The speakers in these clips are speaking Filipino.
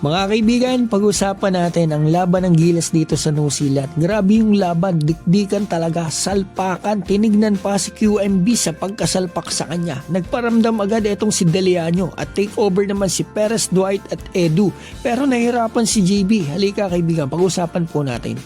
Mga kaibigan, pag-usapan natin ang laban ng Gilas dito sa New Zealand. Grabe yung laban, dikdikan talaga, salpakan, tinignan pa si QMB sa pagkasalpak sa kanya. Nagparamdam agad itong si Deleano at take over naman si Perez, Dwight at Edu. Pero nahirapan si JB. Halika kaibigan, pag-usapan po natin.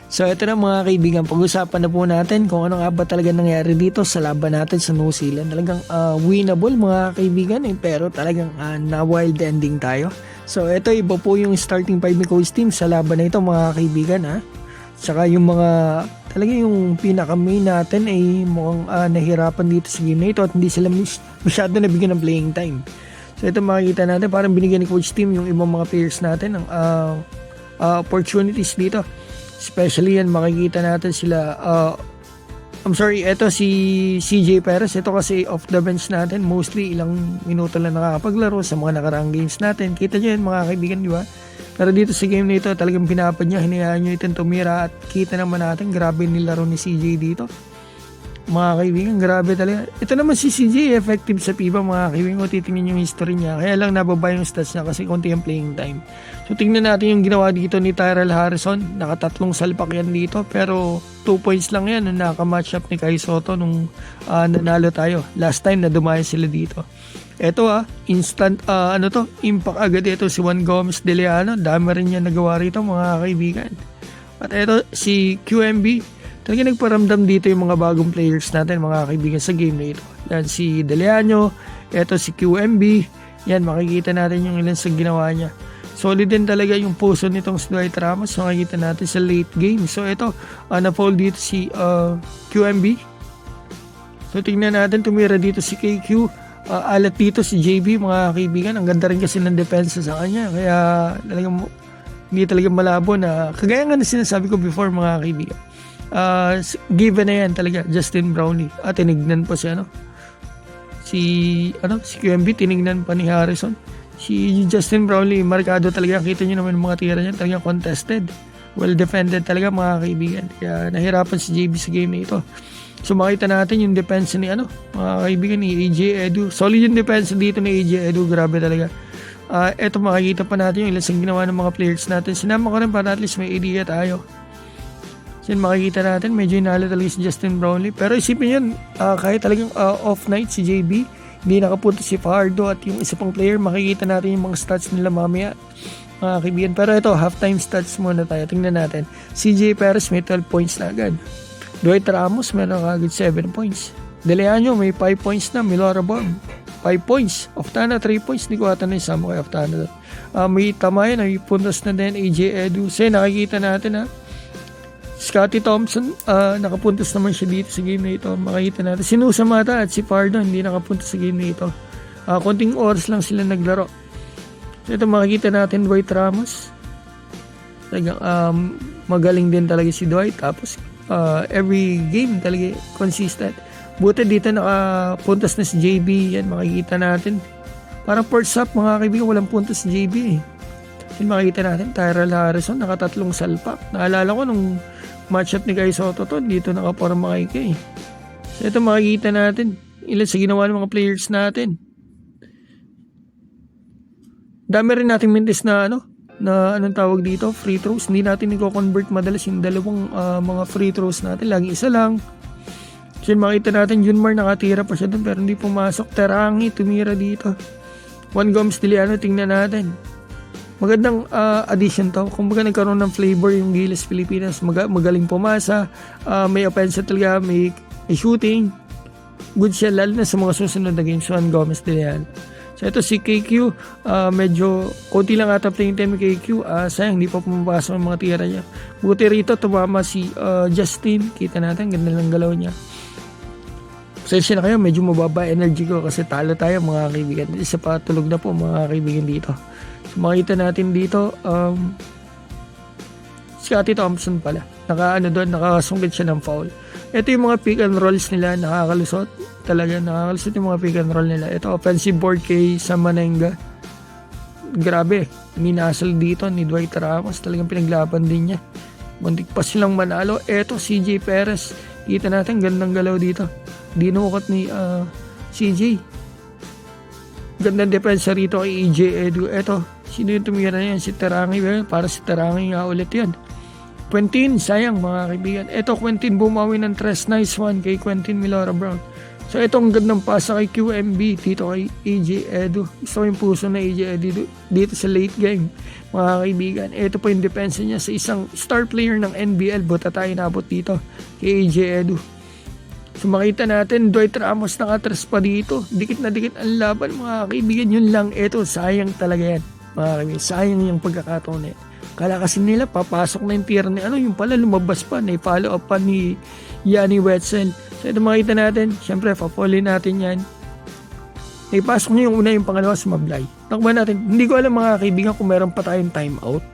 So ito na mga kaibigan, pag-usapan na po natin kung ano nga ba talaga nangyari dito sa laban natin sa New Zealand. Talagang winnable mga kaibigan pero talagang na wild ending tayo. So ito iba po yung starting 5 ni Coach Team sa laban na ito mga kaibigan Tsaka yung mga talaga yung pinaka-main natin ay mukhang nahirapan dito sa game na ito at hindi sila masyado nabigyan ng playing time. So ito makikita natin parang binigyan ni Coach Team yung ibang mga players natin ng opportunities dito. Especially yan makikita natin sila eto si CJ Perez. Ito kasi off the bench natin, mostly ilang minuto lang nakakapaglaro sa mga nakaraang games natin. Kita nyo yan mga kaibigan, di ba? Pero dito sa game na ito talagang pinapad niya, hinayaan nyo itong tumira. At kita naman natin grabe nilaro ni CJ dito mga kaibigan, grabe talaga. Ito naman si CJ effective sa FIBA mga kaibigan. Kung titingnan yung history niya, kaya lang nababa yung stats niya kasi konti yung playing time. So tingnan natin yung ginawa dito ni Tyrell Harrison. Nakatatlong salpak yan dito pero 2 points lang yan nung nakamatch up ni Kai Soto nung nanalo tayo last time na dumayo sila dito. Eto instant impact agad ito si Juan Gomez Deleano. Dami rin yan nagawa rito mga kaibigan. At eto si QMB, talaga nagparamdam dito yung mga bagong players natin mga kaibigan sa game na ito. Yan si Deleano, eto si QMB. Yan makikita natin yung ilan sa ginawa niya. Solid din talaga yung puso nitong si Dwight Ramos. Makikita natin sa late game. So ito, na-foul dito si QMB. So tingnan natin, tumira dito si KQ. Alat dito si JB mga kaibigan. Ang ganda rin kasi ng depensa sa kanya. Kaya talagang hindi talaga malabo na kagaya nga na sinasabi ko before mga kaibigan. Given na yan talaga Justin Brownlee tinignan pa si QMB, tinignan pa ni Harrison. Si Justin Brownlee markado talaga, kita nyo naman mga tira niya talaga contested, well defended talaga mga kaibigan, kaya nahirapan si JB sa game na ito. So makita natin yung defense ni mga kaibigan ni AJ Edu. Solid yung defense dito ni AJ Edu, grabe talaga. Eto makikita pa natin yung ilang ginawa ng mga players natin. Sinama ko rin para at least may idea tayo. Yan makikita natin, medyo inalo talaga si Justin Brownlee. Pero isipin yan, kahit talagang off night si JB, hindi nakapunta si Fajardo at yung isa pang player, makikita natin yung mga stats nila mamaya. Mga kaibigan. Pero ito, halftime stats muna tayo. Tingnan natin. CJ Perez may 12 points na agad. Dwight Ramos meron agad 7 points. Deleano may 5 points na. Milora Bomb 5 points. Oftana 3 points. Hindi ko ata na isama kay Oftana. May Tamayan, may puntos na din. AJ Edu. So nakikita natin Scotty Thompson, nakapuntos naman siya dito sa game na ito. Makikita natin. Si Nusa Mata at si Pardo hindi nakapuntos sa game na ito. Konting oras lang sila naglaro. So ito makikita natin Dwight Ramos. Talagang magaling din talaga si Dwight. Tapos every game talaga consistent. Buti dito nakapuntos na si JB. Yan makikita natin. Parang first half mga kaibigan walang puntos si JB Yan makikita natin, Tyrell Harrison, nakatatlong salpak. Naalala ko nung matchup ni Kai Soto dito nakaporma kay Kai. So ito makikita natin, ilan sa ginawa ng mga players natin. Dami rin natin mintis na anong tawag dito, free throws. Hindi natin niko-convert madalas yung dalawang mga free throws natin. Lagi isa lang. So makita natin, Junmar nakatira pa siya doon pero hindi pumasok. Terangi, tumira dito. Juan Gomez Deleano, tingnan natin. Magandang addition to. Kung baga nagkaroon ng flavor yung Gilas Pilipinas, magaling pumasa, may offensive talaga, may shooting. Good siya lalo na sa mga susunod na games. Juan Gomez Deleano. So ito si KQ, medyo konti lang ata playing time ni KQ. Sayang hindi pa pumapasok ang mga tira niya. Buti rito tumama si Justin. Kita natin, ganda lang galaw niya. Pasensya na kayo, medyo mababa energy ko kasi talo tayo mga kaibigan. Isa pa tulog na po mga kaibigan dito. So makita natin dito Scotty Thompson pala. Nakasungkit siya ng foul. Ito yung mga pick and rolls nila, nakakalusot. Talaga nakakalusot yung mga pick and roll nila. Ito offensive board kay Samanenga. Grabe, minasal dito ni Dwight Ramos. Talagang pinaglaban din niya. Muntik pa silang manalo. Ito CJ Perez. Kita natin gandang galaw dito. Dinukot ni CJ. Gandang depensa rito kay EJ Edu. Eto, sino yung tumira na yan? Si Tarangi ba? Para si Tarangi nga ulit yan. Quentin, sayang mga kaibigan. Eto, Quentin bumawi ng 3. Nice one kay Quentin Milora Brown. So, itong gandang pasa kay QMB dito kay EJ Edu. Gusto ko yung puso na EJ Edu dito sa late game, mga kaibigan. Ito po yung depensa niya sa isang star player ng NBL. Buta tayo nabot dito kay EJ Edu. So, makita natin, Dwight Ramos nakatras pa dito. Dikit na dikit ang laban, mga kaibigan. Yun lang, ito, sayang talaga yan. Mga kaibigan, sayang yung pagkakataon na yan. Kala kasi nila, papasok na yung tier ni yung pala lumabas pa, na-follow up pa ni Yanni Wetzel. So ito makita natin, syempre pa-follow natin yan. Naipasok niya yung una, yung pangalawa sa Mablay. Takban natin, hindi ko alam mga kaibigan kung meron pa tayong timeout.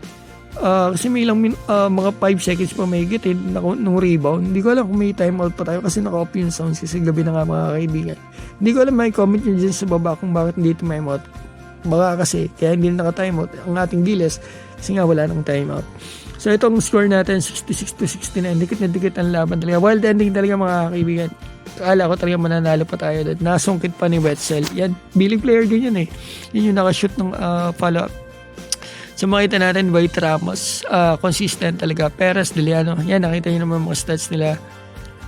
Kasi may ilang mga 5 seconds pa may higit nung rebound. Hindi ko alam kung may timeout pa tayo kasi naka-off yung sounds kasi gabi na nga mga kaibigan. Hindi ko alam, may comment nyo dyan sa baba kung bakit hindi timeout. Baka kasi, kaya hindi naka-timeout ang ating Giles kasi nga wala nang timeout. So itong score natin 66-69, dikit na dikit ang laban talaga. Wild ending talaga mga kaibigan. Akala ko talaga mananalo pa tayo doon. Nasungkit pa ni Wetzel. Yan, billing player din yun eh. Yun yung nakashoot ng follow-up. So makita natin Dwight Ramos, consistent talaga. Perez, Deliano, yan nakita nyo naman mga stats nila.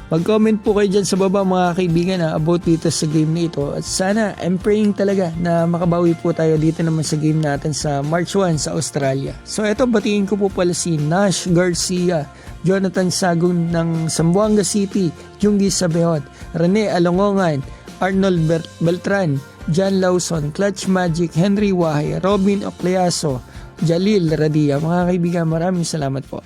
Mag-comment po kayo dyan sa baba mga kaibigan about dito sa game na ito. At sana, I'm praying talaga na makabawi po tayo dito naman sa game natin sa March 1 sa Australia. So eto, batiin ko po pala si Nash Garcia, Jonathan Sagun ng Zamboanga City, Jungi Sabehot, Rene Alongongan, Arnold Beltran, John Lawson, Clutch Magic, Henry Wahay, Robin Ocleaso, Jalil Radia. Mga kaibigan, maraming salamat po.